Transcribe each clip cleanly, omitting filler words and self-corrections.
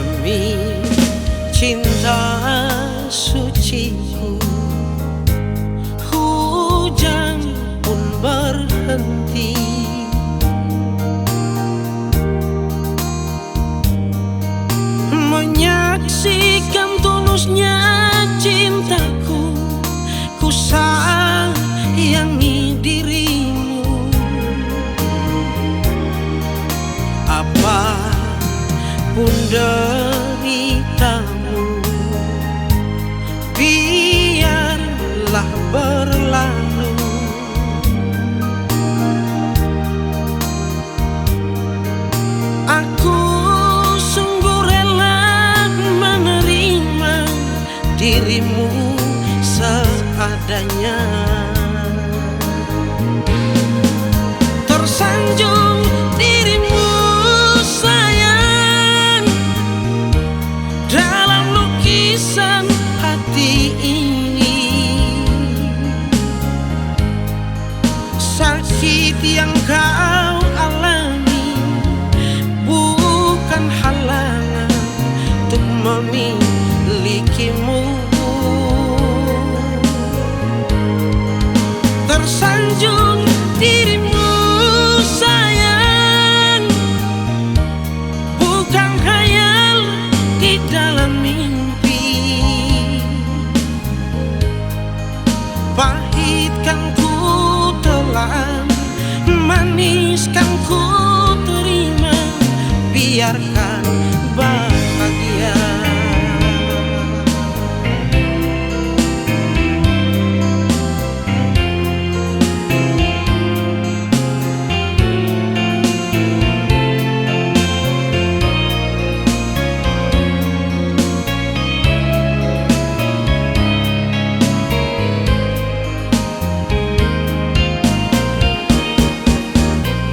demi cinta suciku. Hujan pun berhenti, menyaksikan tulusnya cintaku. Ku sayangi dirimu, apapun deritamu, biarlah berlalu. Aku sungguh rela menerima dirimu seadanya. Tersanjung dirimu sayang, dalam lukisan hati ini. Sakit yang kau alami bukan halangan untuk memilikimu. Tersanjung dirimu sayang, bukan khayal di dalam mimpi. Pahit kan ku telan, manis kan ku terima, biarkan bahagia.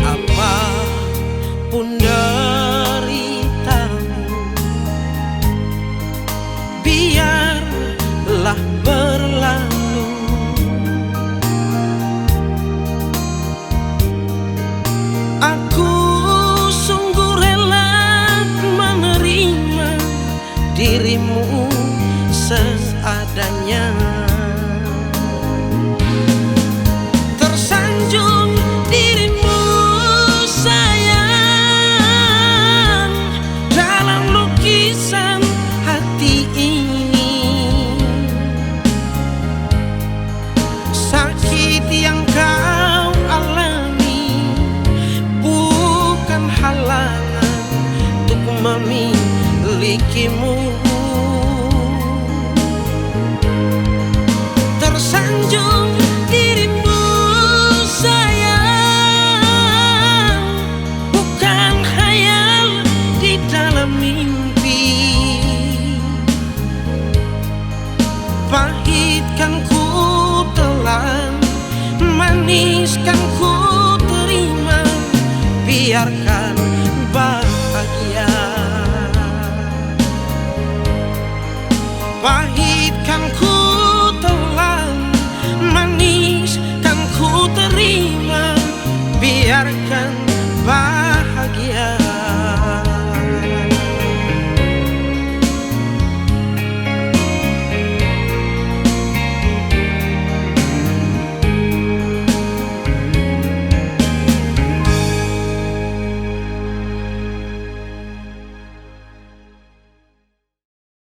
Apapun deritamu, biarlah berlalu. Aku sungguh rela menerima dirimu seadanya. Tersanjung dirimu sayang, dalam lukisan hati ini. Sakit yang kau alami bukan halangan untuk memilikimu. Tersanjung dirimu sayang, bukan khayal di dalam mimpi.